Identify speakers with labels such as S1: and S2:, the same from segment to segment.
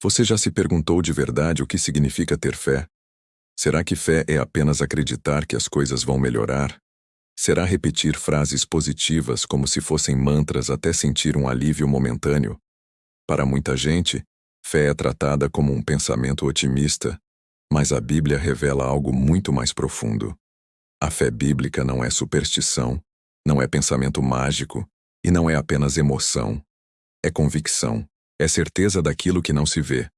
S1: Você já se perguntou de verdade o que significa ter fé? Será que fé é apenas acreditar que as coisas vão melhorar? Será repetir frases positivas como se fossem mantras até sentir um alívio momentâneo? Para muita gente, fé é tratada como um pensamento otimista, mas a Bíblia revela algo muito mais profundo. A fé bíblica não é superstição, não é pensamento mágico e não é apenas emoção. É convicção, é certeza daquilo que não se vê.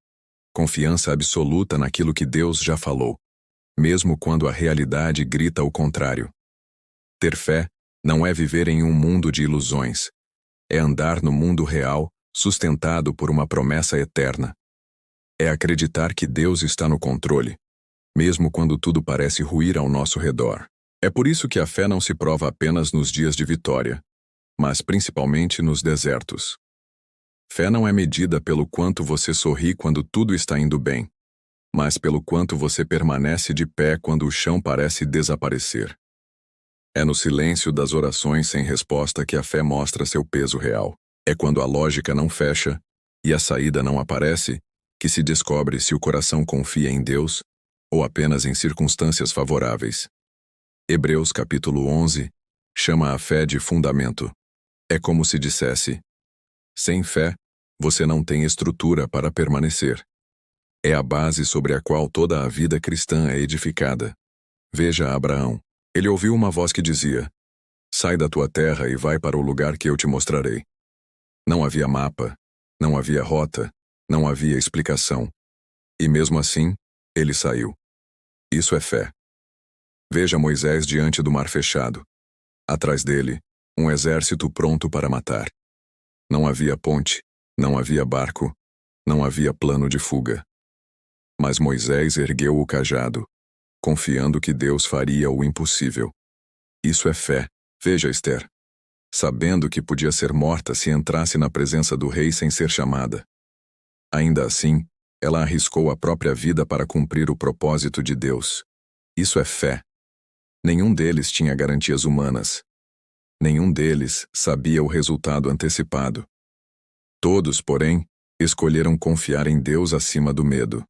S1: Confiança absoluta naquilo que Deus já falou, mesmo quando a realidade grita o contrário. Ter fé não é viver em um mundo de ilusões. É andar no mundo real, sustentado por uma promessa eterna. É acreditar que Deus está no controle, mesmo quando tudo parece ruir ao nosso redor. É por isso que a fé não se prova apenas nos dias de vitória, mas principalmente nos desertos. Fé não é medida pelo quanto você sorri quando tudo está indo bem, mas pelo quanto você permanece de pé quando o chão parece desaparecer. É no silêncio das orações sem resposta que a fé mostra seu peso real. É quando a lógica não fecha e a saída não aparece que se descobre se o coração confia em Deus ou apenas em circunstâncias favoráveis. Hebreus capítulo 11 chama a fé de fundamento. É como se dissesse: sem fé, você não tem estrutura para permanecer. É a base sobre a qual toda a vida cristã é edificada. Veja Abraão. Ele ouviu uma voz que dizia: sai da tua terra e vai para o lugar que eu te mostrarei. Não havia mapa, não havia rota, não havia explicação. E mesmo assim, ele saiu. Isso é fé. Veja Moisés diante do mar fechado. Atrás dele, um exército pronto para matar. Não havia ponte, não havia barco, não havia plano de fuga. Mas Moisés ergueu o cajado, confiando que Deus faria o impossível. Isso é fé. Veja Esther. Sabendo que podia ser morta se entrasse na presença do rei sem ser chamada. Ainda assim, ela arriscou a própria vida para cumprir o propósito de Deus. Isso é fé. Nenhum deles tinha garantias humanas. Nenhum deles sabia o resultado antecipado. Todos, porém, escolheram confiar em Deus acima do medo.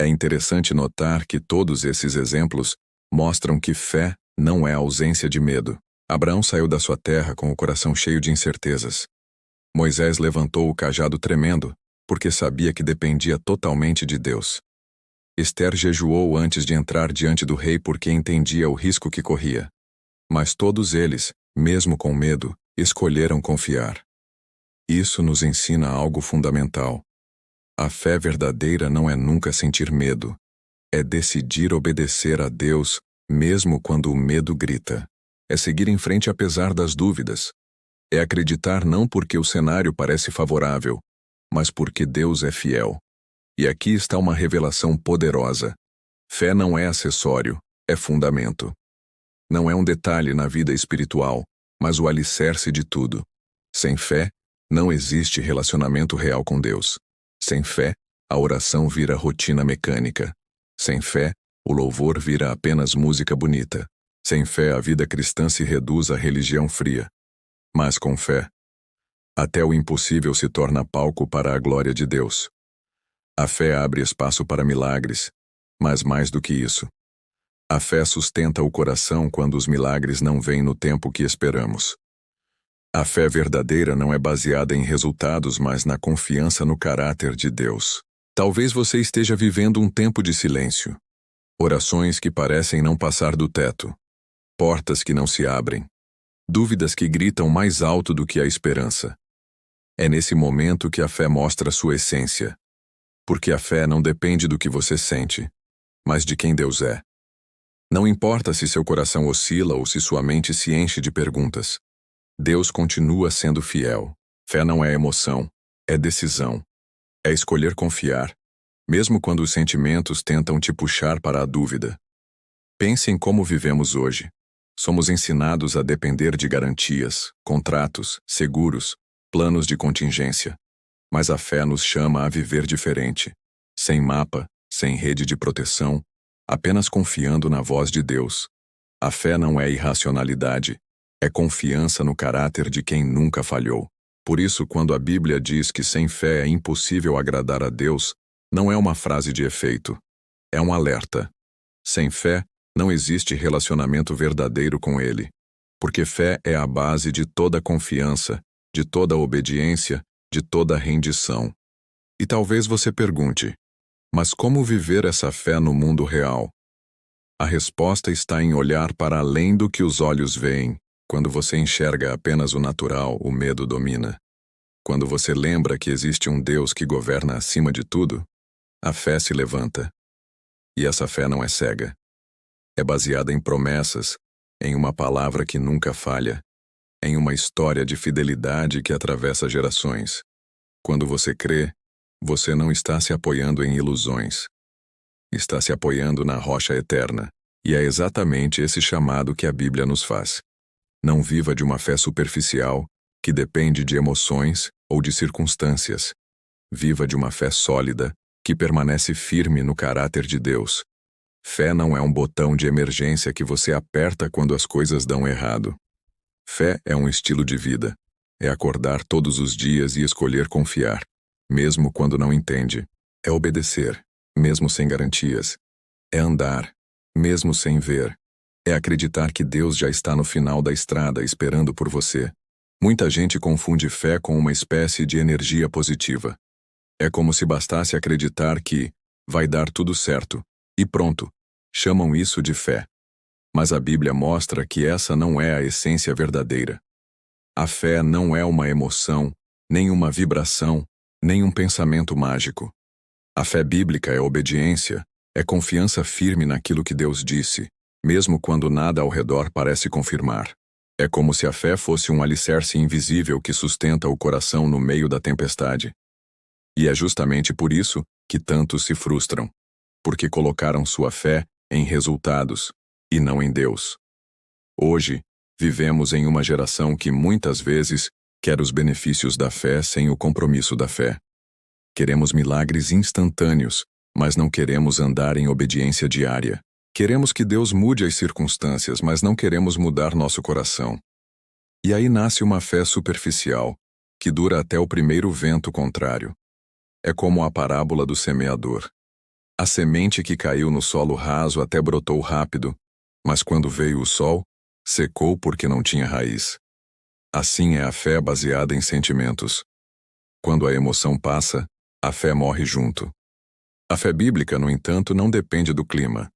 S1: É interessante notar que todos esses exemplos mostram que fé não é ausência de medo. Abraão saiu da sua terra com o coração cheio de incertezas. Moisés levantou o cajado tremendo, porque sabia que dependia totalmente de Deus. Esther jejuou antes de entrar diante do rei porque entendia o risco que corria. Mas todos eles, mesmo com medo, escolheram confiar. Isso nos ensina algo fundamental. A fé verdadeira não é nunca sentir medo. É decidir obedecer a Deus, mesmo quando o medo grita. É seguir em frente apesar das dúvidas. É acreditar não porque o cenário parece favorável, mas porque Deus é fiel. E aqui está uma revelação poderosa. Fé não é acessório, é fundamento. Não é um detalhe na vida espiritual, mas o alicerce de tudo. Sem fé, não existe relacionamento real com Deus. Sem fé, a oração vira rotina mecânica. Sem fé, o louvor vira apenas música bonita. Sem fé, a vida cristã se reduz à religião fria. Mas com fé, até o impossível se torna palco para a glória de Deus. A fé abre espaço para milagres, mas mais do que isso. A fé sustenta o coração quando os milagres não vêm no tempo que esperamos. A fé verdadeira não é baseada em resultados, mas na confiança no caráter de Deus. Talvez você esteja vivendo um tempo de silêncio. Orações que parecem não passar do teto. Portas que não se abrem. Dúvidas que gritam mais alto do que a esperança. É nesse momento que a fé mostra sua essência. Porque a fé não depende do que você sente, mas de quem Deus é. Não importa se seu coração oscila ou se sua mente se enche de perguntas. Deus continua sendo fiel. Fé não é emoção, é decisão. É escolher confiar, mesmo quando os sentimentos tentam te puxar para a dúvida. Pense em como vivemos hoje. Somos ensinados a depender de garantias, contratos, seguros, planos de contingência. Mas a fé nos chama a viver diferente. Sem mapa, sem rede de proteção, apenas confiando na voz de Deus. A fé não é irracionalidade, é confiança no caráter de quem nunca falhou. Por isso, quando a Bíblia diz que sem fé é impossível agradar a Deus, não é uma frase de efeito. É um alerta. Sem fé, não existe relacionamento verdadeiro com Ele. Porque fé é a base de toda confiança, de toda obediência, de toda rendição. E talvez você pergunte, mas como viver essa fé no mundo real? A resposta está em olhar para além do que os olhos veem. Quando você enxerga apenas o natural, o medo domina. Quando você lembra que existe um Deus que governa acima de tudo, a fé se levanta. E essa fé não é cega. É baseada em promessas, em uma palavra que nunca falha, em uma história de fidelidade que atravessa gerações. Quando você crê, você não está se apoiando em ilusões. Está se apoiando na rocha eterna. E é exatamente esse chamado que a Bíblia nos faz. Não viva de uma fé superficial, que depende de emoções ou de circunstâncias. Viva de uma fé sólida, que permanece firme no caráter de Deus. Fé não é um botão de emergência que você aperta quando as coisas dão errado. Fé é um estilo de vida. É acordar todos os dias e escolher confiar, mesmo quando não entende. É obedecer, mesmo sem garantias. É andar, mesmo sem ver. É acreditar que Deus já está no final da estrada esperando por você. Muita gente confunde fé com uma espécie de energia positiva. É como se bastasse acreditar que vai dar tudo certo. E pronto, chamam isso de fé. Mas a Bíblia mostra que essa não é a essência verdadeira. A fé não é uma emoção, nem uma vibração, nem um pensamento mágico. A fé bíblica é obediência, é confiança firme naquilo que Deus disse, mesmo quando nada ao redor parece confirmar. É como se a fé fosse um alicerce invisível que sustenta o coração no meio da tempestade. E é justamente por isso que tantos se frustram, porque colocaram sua fé em resultados, e não em Deus. Hoje, vivemos em uma geração que muitas vezes quer os benefícios da fé sem o compromisso da fé. Queremos milagres instantâneos, mas não queremos andar em obediência diária. Queremos que Deus mude as circunstâncias, mas não queremos mudar nosso coração. E aí nasce uma fé superficial, que dura até o primeiro vento contrário. É como a parábola do semeador. A semente que caiu no solo raso até brotou rápido, mas quando veio o sol, secou porque não tinha raiz. Assim é a fé baseada em sentimentos. Quando a emoção passa, a fé morre junto. A fé bíblica, no entanto, não depende do clima.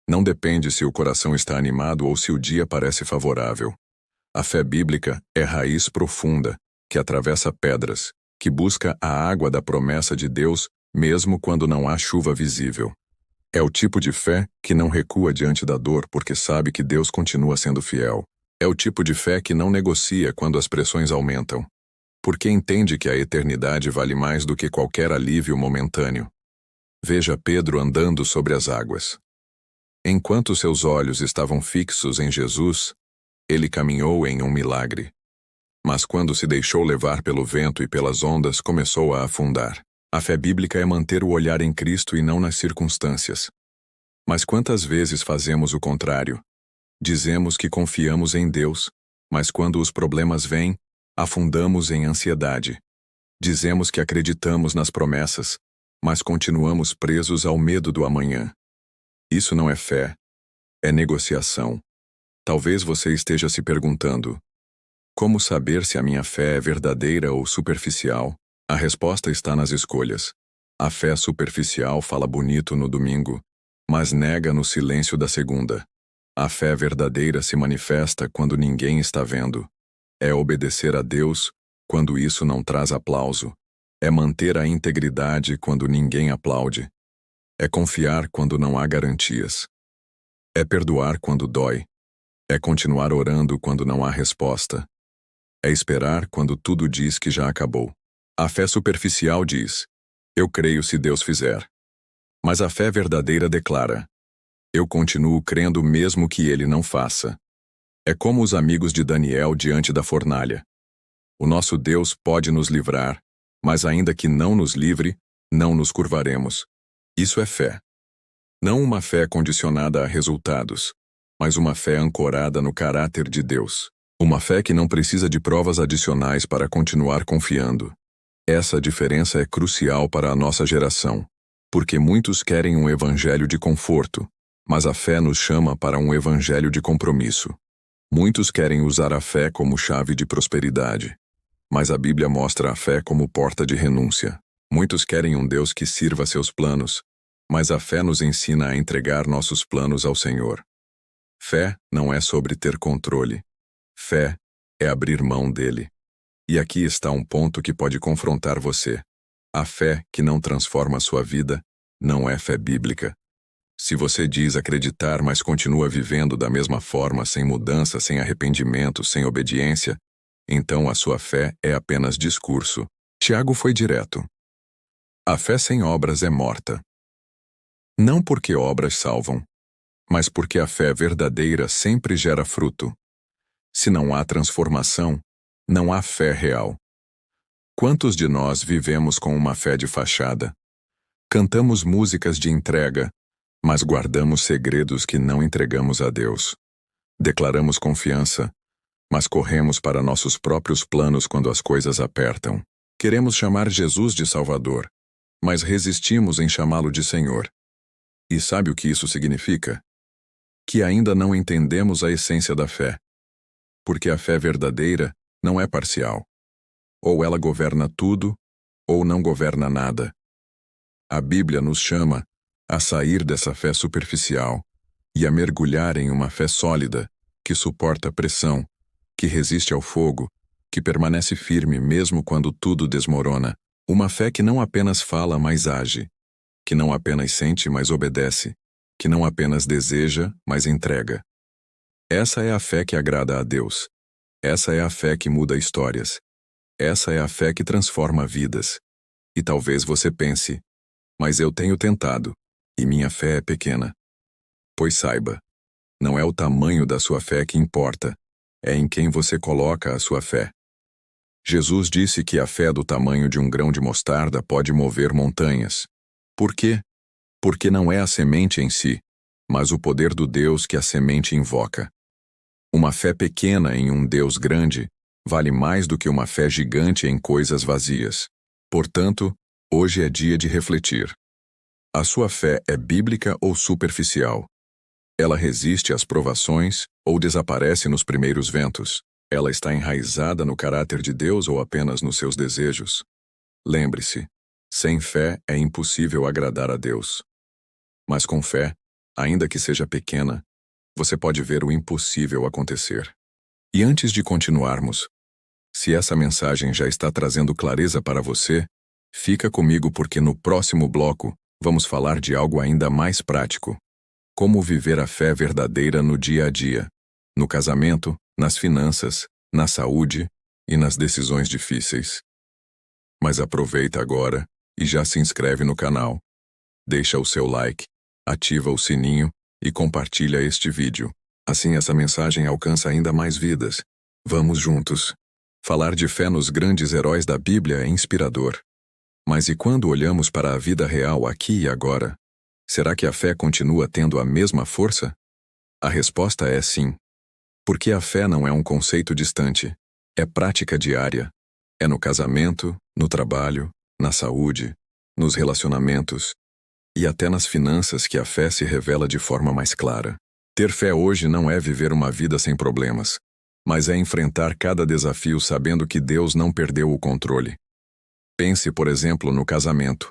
S1: Não depende se o coração está animado ou se o dia parece favorável. A fé bíblica é raiz profunda, que atravessa pedras, que busca a água da promessa de Deus mesmo quando não há chuva visível. É o tipo de fé que não recua diante da dor porque sabe que Deus continua sendo fiel. É o tipo de fé que não negocia quando as pressões aumentam, porque entende que a eternidade vale mais do que qualquer alívio momentâneo. Veja Pedro andando sobre as águas. Enquanto seus olhos estavam fixos em Jesus, ele caminhou em um milagre. Mas quando se deixou levar pelo vento e pelas ondas, começou a afundar. A fé bíblica é manter o olhar em Cristo e não nas circunstâncias. Mas quantas vezes fazemos o contrário? Dizemos que confiamos em Deus, mas quando os problemas vêm, afundamos em ansiedade. Dizemos que acreditamos nas promessas, mas continuamos presos ao medo do amanhã. Isso não é fé, é negociação. Talvez você esteja se perguntando: como saber se a minha fé é verdadeira ou superficial? A resposta está nas escolhas. A fé superficial fala bonito no domingo, mas nega no silêncio da segunda. A fé verdadeira se manifesta quando ninguém está vendo. É obedecer a Deus quando isso não traz aplauso. É manter a integridade quando ninguém aplaude. É confiar quando não há garantias. É perdoar quando dói. É continuar orando quando não há resposta. É esperar quando tudo diz que já acabou. A fé superficial diz: eu creio se Deus fizer. Mas a fé verdadeira declara: eu continuo crendo mesmo que Ele não faça. É como os amigos de Daniel diante da fornalha. O nosso Deus pode nos livrar, mas ainda que não nos livre, não nos curvaremos. Isso é fé. Não uma fé condicionada a resultados, mas uma fé ancorada no caráter de Deus. Uma fé que não precisa de provas adicionais para continuar confiando. Essa diferença é crucial para a nossa geração, porque muitos querem um evangelho de conforto, mas a fé nos chama para um evangelho de compromisso. Muitos querem usar a fé como chave de prosperidade, mas a Bíblia mostra a fé como porta de renúncia. Muitos querem um Deus que sirva seus planos, mas a fé nos ensina a entregar nossos planos ao Senhor. Fé não é sobre ter controle. Fé é abrir mão dele. E aqui está um ponto que pode confrontar você. A fé que não transforma sua vida não é fé bíblica. Se você diz acreditar, mas continua vivendo da mesma forma, sem mudança, sem arrependimento, sem obediência, então a sua fé é apenas discurso. Tiago foi direto. A fé sem obras é morta. Não porque obras salvam, mas porque a fé verdadeira sempre gera fruto. Se não há transformação, não há fé real. Quantos de nós vivemos com uma fé de fachada? Cantamos músicas de entrega, mas guardamos segredos que não entregamos a Deus. Declaramos confiança, mas corremos para nossos próprios planos quando as coisas apertam. Queremos chamar Jesus de Salvador, mas resistimos em chamá-lo de Senhor. E sabe o que isso significa? Que ainda não entendemos a essência da fé. Porque a fé verdadeira não é parcial. Ou ela governa tudo, ou não governa nada. A Bíblia nos chama a sair dessa fé superficial e a mergulhar em uma fé sólida, que suporta a pressão, que resiste ao fogo, que permanece firme mesmo quando tudo desmorona. Uma fé que não apenas fala, mas age. Que não apenas sente, mas obedece. Que não apenas deseja, mas entrega. Essa é a fé que agrada a Deus. Essa é a fé que muda histórias. Essa é a fé que transforma vidas. E talvez você pense, mas eu tenho tentado, e minha fé é pequena. Pois saiba, não é o tamanho da sua fé que importa, é em quem você coloca a sua fé. Jesus disse que a fé do tamanho de um grão de mostarda pode mover montanhas. Por quê? Porque não é a semente em si, mas o poder do Deus que a semente invoca. Uma fé pequena em um Deus grande vale mais do que uma fé gigante em coisas vazias. Portanto, hoje é dia de refletir. A sua fé é bíblica ou superficial? Ela resiste às provações ou desaparece nos primeiros ventos? Ela está enraizada no caráter de Deus ou apenas nos seus desejos? Lembre-se, sem fé é impossível agradar a Deus. Mas com fé, ainda que seja pequena, você pode ver o impossível acontecer. E antes de continuarmos, se essa mensagem já está trazendo clareza para você, fica comigo porque no próximo bloco vamos falar de algo ainda mais prático. Como viver a fé verdadeira no dia a dia, no casamento, nas finanças, na saúde e nas decisões difíceis. Mas aproveita agora e já se inscreve no canal. Deixa o seu like, ativa o sininho e compartilha este vídeo. Assim essa mensagem alcança ainda mais vidas. Vamos juntos. Falar de fé nos grandes heróis da Bíblia é inspirador. Mas e quando olhamos para a vida real aqui e agora? Será que a fé continua tendo a mesma força? A resposta é sim. Porque a fé não é um conceito distante. É prática diária. É no casamento, no trabalho, na saúde, nos relacionamentos e até nas finanças que a fé se revela de forma mais clara. Ter fé hoje não é viver uma vida sem problemas, mas é enfrentar cada desafio sabendo que Deus não perdeu o controle. Pense, por exemplo, no casamento.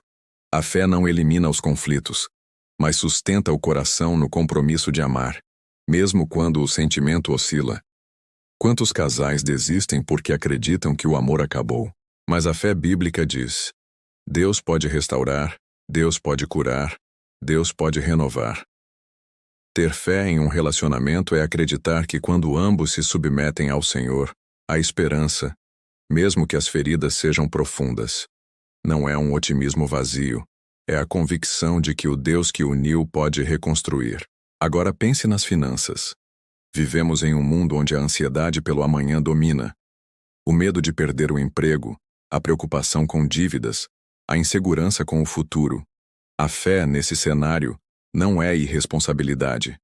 S1: A fé não elimina os conflitos, mas sustenta o coração no compromisso de amar, mesmo quando o sentimento oscila. Quantos casais desistem porque acreditam que o amor acabou? Mas a fé bíblica diz: Deus pode restaurar, Deus pode curar, Deus pode renovar. Ter fé em um relacionamento é acreditar que quando ambos se submetem ao Senhor, há esperança, mesmo que as feridas sejam profundas. Não é um otimismo vazio, é a convicção de que o Deus que uniu pode reconstruir. Agora pense nas finanças. Vivemos em um mundo onde a ansiedade pelo amanhã domina. O medo de perder o emprego, a preocupação com dívidas, a insegurança com o futuro. A fé, nesse cenário, não é irresponsabilidade.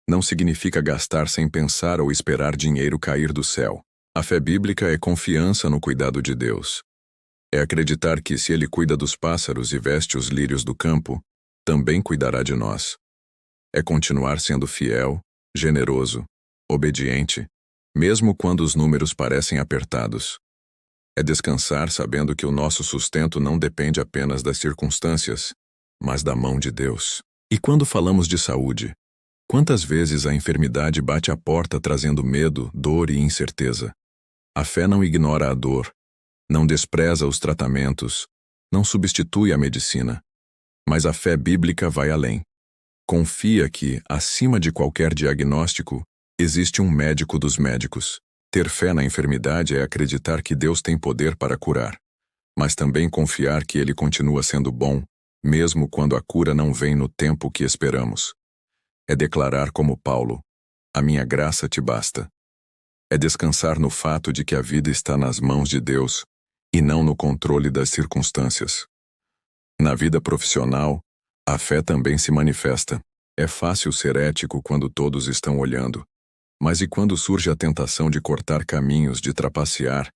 S1: Não significa gastar sem pensar ou esperar dinheiro cair do céu. A fé bíblica é confiança no cuidado de Deus. É acreditar que, se Ele cuida dos pássaros e veste os lírios do campo, também cuidará de nós. É continuar sendo fiel, generoso, obediente, mesmo quando os números parecem apertados. É descansar sabendo que o nosso sustento não depende apenas das circunstâncias, mas da mão de Deus. E quando falamos de saúde, quantas vezes a enfermidade bate à porta trazendo medo, dor e incerteza? A fé não ignora a dor, não despreza os tratamentos, não substitui a medicina. Mas a fé bíblica vai além. Confia que, acima de qualquer diagnóstico, existe um médico dos médicos. Ter fé na enfermidade é acreditar que Deus tem poder para curar, mas também confiar que Ele continua sendo bom, mesmo quando a cura não vem no tempo que esperamos. É declarar como Paulo: a minha graça te basta. É descansar no fato de que a vida está nas mãos de Deus e não no controle das circunstâncias. Na vida profissional, a fé também se manifesta. É fácil ser ético quando todos estão olhando. Mas e quando surge a tentação de cortar caminhos, de trapacear,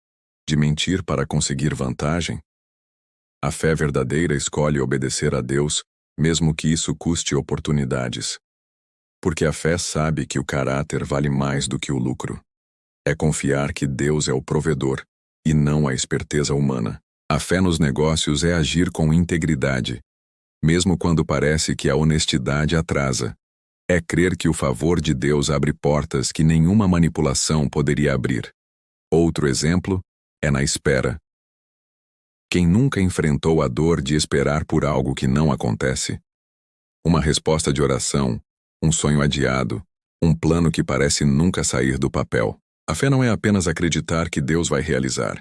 S1: de mentir para conseguir vantagem? A fé verdadeira escolhe obedecer a Deus, mesmo que isso custe oportunidades. Porque a fé sabe que o caráter vale mais do que o lucro. É confiar que Deus é o provedor, e não a esperteza humana. A fé nos negócios é agir com integridade, mesmo quando parece que a honestidade atrasa. É crer que o favor de Deus abre portas que nenhuma manipulação poderia abrir. Outro exemplo é na espera. Quem nunca enfrentou a dor de esperar por algo que não acontece? Uma resposta de oração, um sonho adiado, um plano que parece nunca sair do papel. A fé não é apenas acreditar que Deus vai realizar,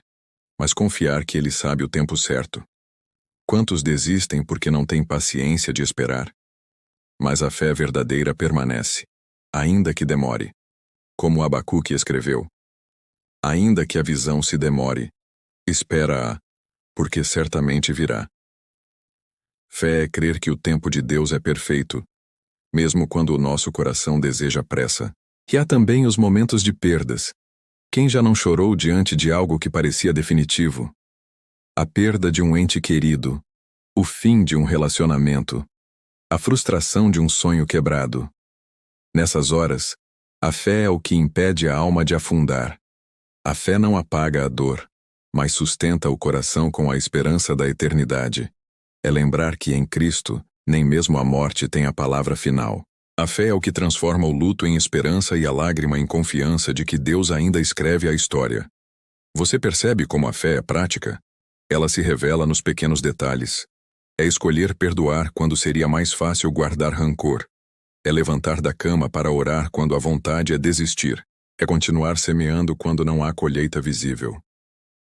S1: mas confiar que Ele sabe o tempo certo. Quantos desistem porque não têm paciência de esperar? Mas a fé verdadeira permanece, ainda que demore. Como Abacuque escreveu: ainda que a visão se demore, espera-a, porque certamente virá. Fé é crer que o tempo de Deus é perfeito, mesmo quando o nosso coração deseja pressa. E há também os momentos de perdas. Quem já não chorou diante de algo que parecia definitivo? A perda de um ente querido, o fim de um relacionamento, a frustração de um sonho quebrado. Nessas horas, a fé é o que impede a alma de afundar. A fé não apaga a dor, mas sustenta o coração com a esperança da eternidade. É lembrar que em Cristo, nem mesmo a morte tem a palavra final. A fé é o que transforma o luto em esperança e a lágrima em confiança de que Deus ainda escreve a história. Você percebe como a fé é prática? Ela se revela nos pequenos detalhes. É escolher perdoar quando seria mais fácil guardar rancor. É levantar da cama para orar quando a vontade é desistir. É continuar semeando quando não há colheita visível.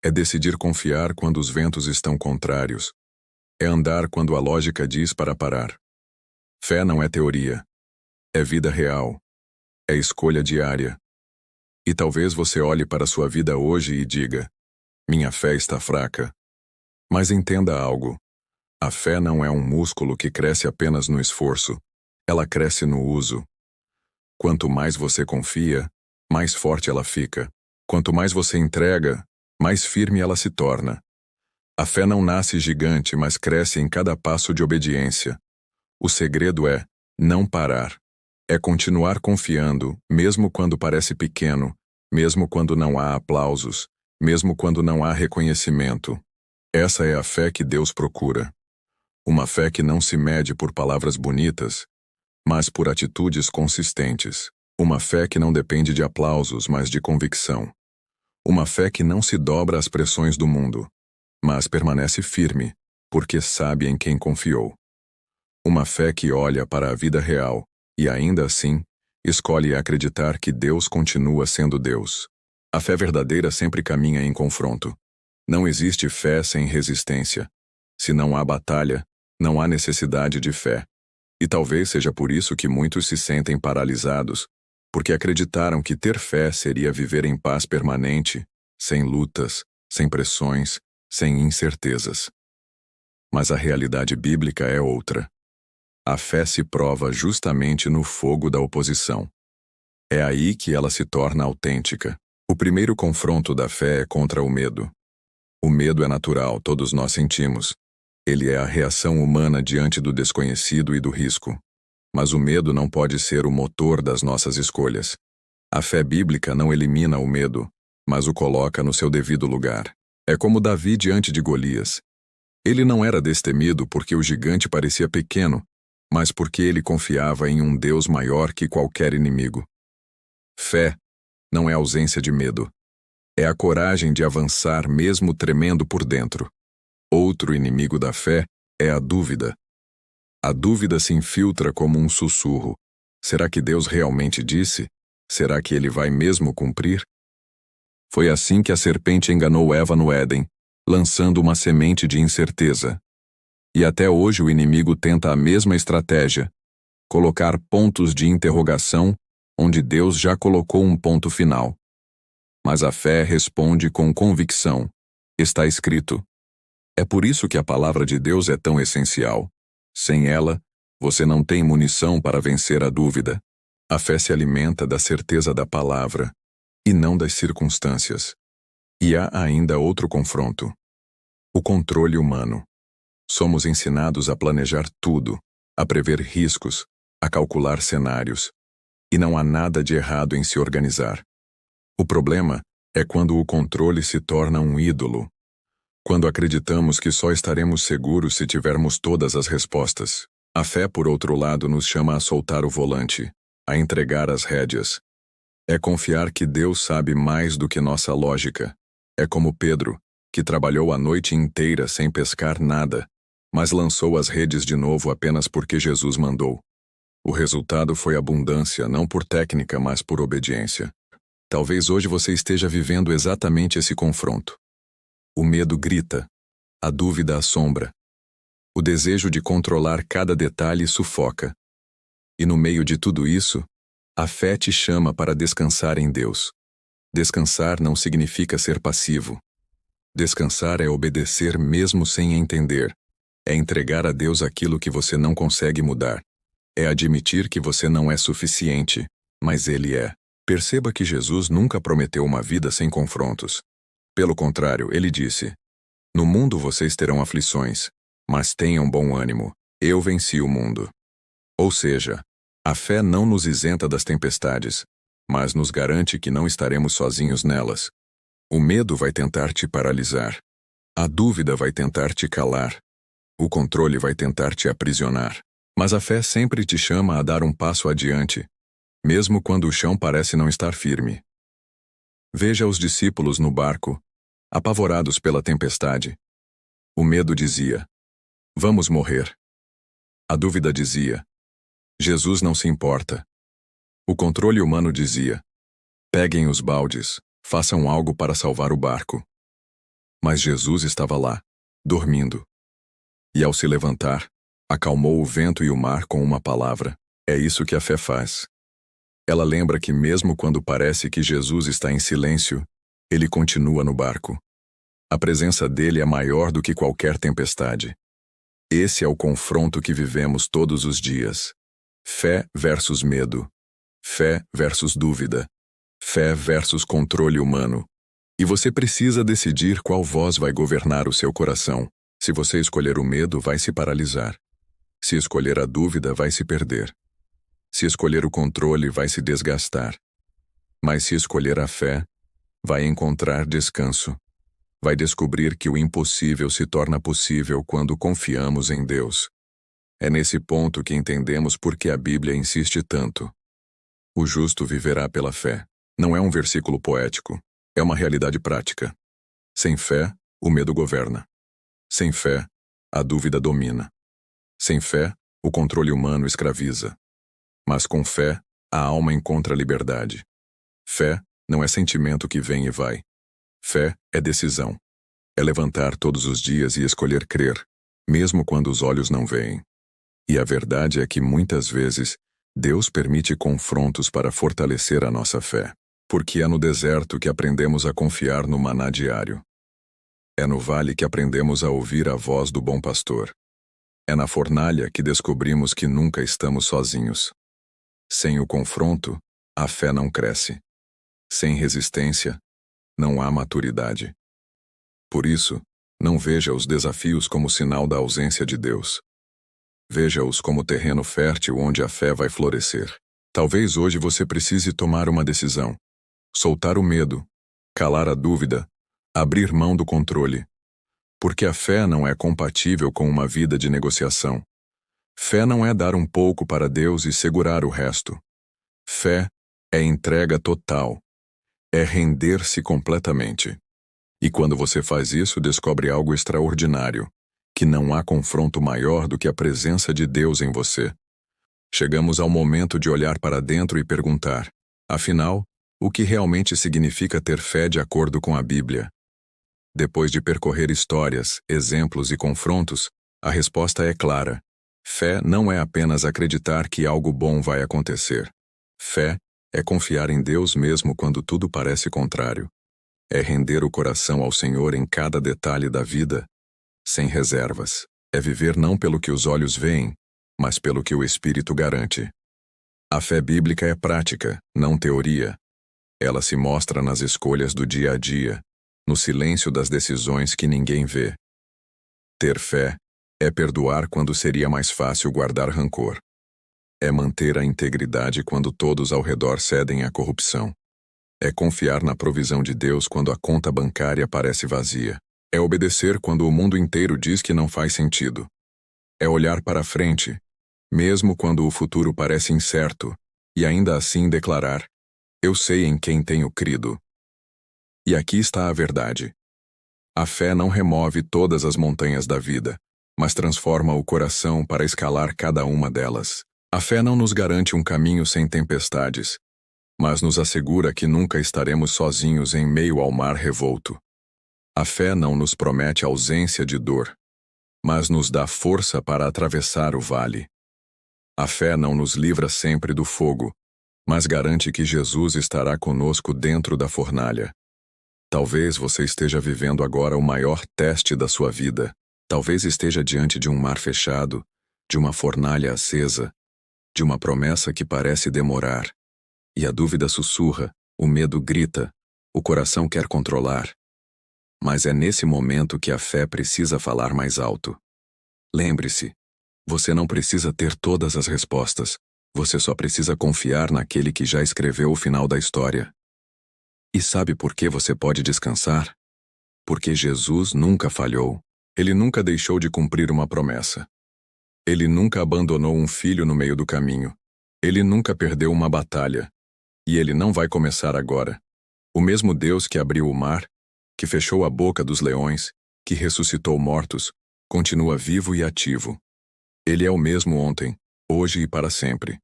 S1: É decidir confiar quando os ventos estão contrários. É andar quando a lógica diz para parar. Fé não é teoria. É vida real. É escolha diária. E talvez você olhe para sua vida hoje e diga: minha fé está fraca. Mas entenda algo. A fé não é um músculo que cresce apenas no esforço. Ela cresce no uso. Quanto mais você confia, mais forte ela fica. Quanto mais você entrega, mais firme ela se torna. A fé não nasce gigante, mas cresce em cada passo de obediência. O segredo é não parar. É continuar confiando, mesmo quando parece pequeno, mesmo quando não há aplausos, mesmo quando não há reconhecimento. Essa é a fé que Deus procura. Uma fé que não se mede por palavras bonitas, mas por atitudes consistentes. Uma fé que não depende de aplausos, mas de convicção. Uma fé que não se dobra às pressões do mundo, mas permanece firme, porque sabe em quem confiou. Uma fé que olha para a vida real e, ainda assim, escolhe acreditar que Deus continua sendo Deus. A fé verdadeira sempre caminha em confronto. Não existe fé sem resistência. Se não há batalha, não há necessidade de fé. E talvez seja por isso que muitos se sentem paralisados, porque acreditaram que ter fé seria viver em paz permanente, sem lutas, sem pressões, sem incertezas. Mas a realidade bíblica é outra. A fé se prova justamente no fogo da oposição. É aí que ela se torna autêntica. O primeiro confronto da fé é contra o medo. O medo é natural, todos nós sentimos. Ele é a reação humana diante do desconhecido e do risco. Mas o medo não pode ser o motor das nossas escolhas. A fé bíblica não elimina o medo, mas o coloca no seu devido lugar. É como Davi diante de Golias. Ele não era destemido porque o gigante parecia pequeno, mas porque ele confiava em um Deus maior que qualquer inimigo. Fé não é ausência de medo. É a coragem de avançar mesmo tremendo por dentro. Outro inimigo da fé é a dúvida. A dúvida se infiltra como um sussurro. Será que Deus realmente disse? Será que ele vai mesmo cumprir? Foi assim que a serpente enganou Eva no Éden, lançando uma semente de incerteza. E até hoje o inimigo tenta a mesma estratégia: colocar pontos de interrogação onde Deus já colocou um ponto final. Mas a fé responde com convicção. Está escrito. É por isso que a palavra de Deus é tão essencial. Sem ela, você não tem munição para vencer a dúvida. A fé se alimenta da certeza da palavra, e não das circunstâncias. E há ainda outro confronto: o controle humano. Somos ensinados a planejar tudo, a prever riscos, a calcular cenários. E não há nada de errado em se organizar. O problema é quando o controle se torna um ídolo. Quando acreditamos que só estaremos seguros se tivermos todas as respostas. A fé, por outro lado, nos chama a soltar o volante, a entregar as rédeas. É confiar que Deus sabe mais do que nossa lógica. É como Pedro, que trabalhou a noite inteira sem pescar nada, mas lançou as redes de novo apenas porque Jesus mandou. O resultado foi abundância, não por técnica, mas por obediência. Talvez hoje você esteja vivendo exatamente esse confronto. O medo grita, a dúvida assombra. O desejo de controlar cada detalhe sufoca. E no meio de tudo isso, a fé te chama para descansar em Deus. Descansar não significa ser passivo. Descansar é obedecer mesmo sem entender. É entregar a Deus aquilo que você não consegue mudar. É admitir que você não é suficiente, mas Ele é. Perceba que Jesus nunca prometeu uma vida sem confrontos. Pelo contrário, Ele disse: No mundo vocês terão aflições, mas tenham bom ânimo, eu venci o mundo. Ou seja, a fé não nos isenta das tempestades, mas nos garante que não estaremos sozinhos nelas. O medo vai tentar te paralisar. A dúvida vai tentar te calar. O controle vai tentar te aprisionar. Mas a fé sempre te chama a dar um passo adiante, mesmo quando o chão parece não estar firme. Veja os discípulos no barco, apavorados pela tempestade. O medo dizia: Vamos morrer. A dúvida dizia: Jesus não se importa. O controle humano dizia: Peguem os baldes, façam algo para salvar o barco. Mas Jesus estava lá, dormindo. E ao se levantar, acalmou o vento e o mar com uma palavra. É isso que a fé faz. Ela lembra que mesmo quando parece que Jesus está em silêncio, ele continua no barco. A presença dele é maior do que qualquer tempestade. Esse é o confronto que vivemos todos os dias. Fé versus medo. Fé versus dúvida. Fé versus controle humano. E você precisa decidir qual voz vai governar o seu coração. Se você escolher o medo, vai se paralisar. Se escolher a dúvida, vai se perder. Se escolher o controle, vai se desgastar. Mas se escolher a fé, vai encontrar descanso. Vai descobrir que o impossível se torna possível quando confiamos em Deus. É nesse ponto que entendemos por que a Bíblia insiste tanto. O justo viverá pela fé. Não é um versículo poético, é uma realidade prática. Sem fé, o medo governa. Sem fé, a dúvida domina. Sem fé, o controle humano escraviza. Mas com fé, a alma encontra liberdade. Fé não é sentimento que vem e vai. Fé é decisão. É levantar todos os dias e escolher crer, mesmo quando os olhos não veem. E a verdade é que muitas vezes, Deus permite confrontos para fortalecer a nossa fé. Porque é no deserto que aprendemos a confiar no maná diário. É no vale que aprendemos a ouvir a voz do bom pastor. É na fornalha que descobrimos que nunca estamos sozinhos. Sem o confronto, a fé não cresce. Sem resistência, não há maturidade. Por isso, não veja os desafios como sinal da ausência de Deus. Veja-os como terreno fértil onde a fé vai florescer. Talvez hoje você precise tomar uma decisão. Soltar o medo, calar a dúvida, abrir mão do controle. Porque a fé não é compatível com uma vida de negociação. Fé não é dar um pouco para Deus e segurar o resto. Fé é entrega total. É render-se completamente. E quando você faz isso, descobre algo extraordinário, que não há confronto maior do que a presença de Deus em você. Chegamos ao momento de olhar para dentro e perguntar, afinal, o que realmente significa ter fé de acordo com a Bíblia? Depois de percorrer histórias, exemplos e confrontos, a resposta é clara. Fé não é apenas acreditar que algo bom vai acontecer. Fé é confiar em Deus mesmo quando tudo parece contrário. É render o coração ao Senhor em cada detalhe da vida, sem reservas. É viver não pelo que os olhos veem, mas pelo que o Espírito garante. A fé bíblica é prática, não teoria. Ela se mostra nas escolhas do dia a dia, no silêncio das decisões que ninguém vê. Ter fé é perdoar quando seria mais fácil guardar rancor. É manter a integridade quando todos ao redor cedem à corrupção. É confiar na provisão de Deus quando a conta bancária parece vazia. É obedecer quando o mundo inteiro diz que não faz sentido. É olhar para frente, mesmo quando o futuro parece incerto, e ainda assim declarar: eu sei em quem tenho crido. E aqui está a verdade. A fé não remove todas as montanhas da vida, mas transforma o coração para escalar cada uma delas. A fé não nos garante um caminho sem tempestades, mas nos assegura que nunca estaremos sozinhos em meio ao mar revolto. A fé não nos promete ausência de dor, mas nos dá força para atravessar o vale. A fé não nos livra sempre do fogo, mas garante que Jesus estará conosco dentro da fornalha. Talvez você esteja vivendo agora o maior teste da sua vida. Talvez esteja diante de um mar fechado, de uma fornalha acesa, de uma promessa que parece demorar. E a dúvida sussurra, o medo grita, o coração quer controlar. Mas é nesse momento que a fé precisa falar mais alto. Lembre-se, você não precisa ter todas as respostas, você só precisa confiar naquele que já escreveu o final da história. E sabe por que você pode descansar? Porque Jesus nunca falhou. Ele nunca deixou de cumprir uma promessa. Ele nunca abandonou um filho no meio do caminho. Ele nunca perdeu uma batalha. E ele não vai começar agora. O mesmo Deus que abriu o mar, que fechou a boca dos leões, que ressuscitou mortos, continua vivo e ativo. Ele é o mesmo ontem, hoje e para sempre.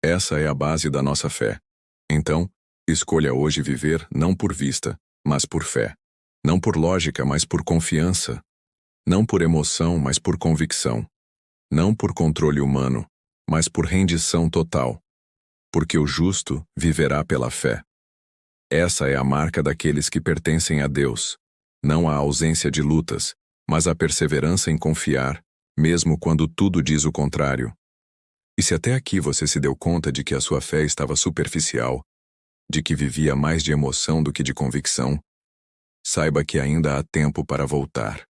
S1: Essa é a base da nossa fé. Então, escolha hoje viver não por vista, mas por fé. Não por lógica, mas por confiança. Não por emoção, mas por convicção. Não por controle humano, mas por rendição total. Porque o justo viverá pela fé. Essa é a marca daqueles que pertencem a Deus. Não a ausência de lutas, mas a perseverança em confiar, mesmo quando tudo diz o contrário. E se até aqui você se deu conta de que a sua fé estava superficial, de que vivia mais de emoção do que de convicção, saiba que ainda há tempo para voltar.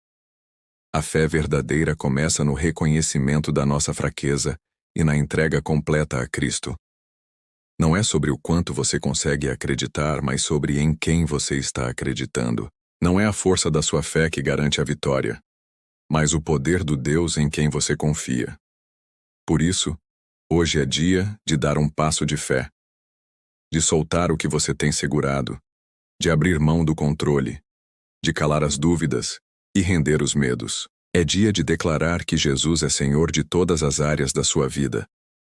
S1: A fé verdadeira começa no reconhecimento da nossa fraqueza e na entrega completa a Cristo. Não é sobre o quanto você consegue acreditar, mas sobre em quem você está acreditando. Não é a força da sua fé que garante a vitória, mas o poder do Deus em quem você confia. Por isso, hoje é dia de dar um passo de fé, de soltar o que você tem segurado, de abrir mão do controle, de calar as dúvidas e render os medos. É dia de declarar que Jesus é Senhor de todas as áreas da sua vida,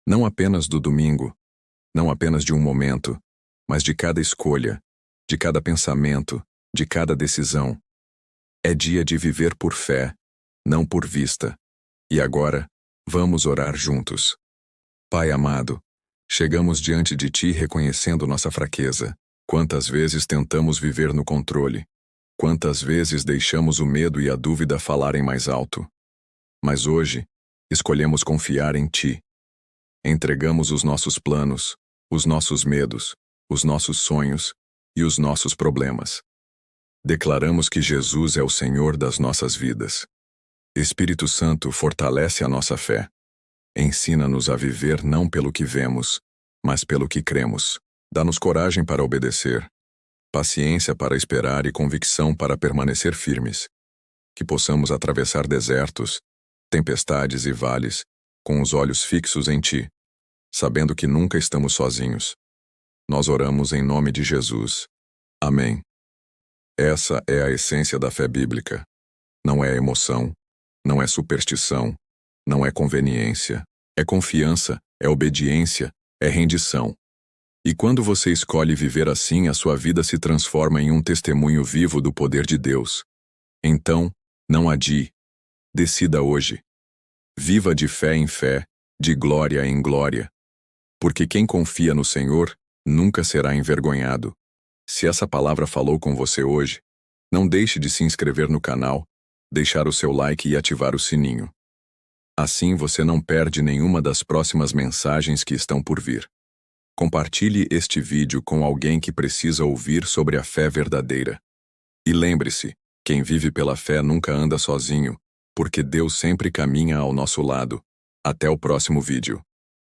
S1: não apenas do domingo, não apenas de um momento, mas de cada escolha, de cada pensamento, de cada decisão. É dia de viver por fé, não por vista. E agora, vamos orar juntos. Pai amado, chegamos diante de Ti reconhecendo nossa fraqueza. Quantas vezes tentamos viver no controle? Quantas vezes deixamos o medo e a dúvida falarem mais alto? Mas hoje, escolhemos confiar em Ti. Entregamos os nossos planos, os nossos medos, os nossos sonhos e os nossos problemas. Declaramos que Jesus é o Senhor das nossas vidas. Espírito Santo fortalece a nossa fé. Ensina-nos a viver não pelo que vemos, mas pelo que cremos. Dá-nos coragem para obedecer, paciência para esperar e convicção para permanecer firmes. Que possamos atravessar desertos, tempestades e vales, com os olhos fixos em Ti, sabendo que nunca estamos sozinhos. Nós oramos em nome de Jesus. Amém. Essa é a essência da fé bíblica. Não é emoção, não é superstição, não é conveniência, é confiança, é obediência, é rendição. E quando você escolhe viver assim, a sua vida se transforma em um testemunho vivo do poder de Deus. Então, não adie. Decida hoje. Viva de fé em fé, de glória em glória. Porque quem confia no Senhor nunca será envergonhado. Se essa palavra falou com você hoje, não deixe de se inscrever no canal, deixar o seu like e ativar o sininho. Assim você não perde nenhuma das próximas mensagens que estão por vir. Compartilhe este vídeo com alguém que precisa ouvir sobre a fé verdadeira. E lembre-se, quem vive pela fé nunca anda sozinho, porque Deus sempre caminha ao nosso lado. Até o próximo vídeo.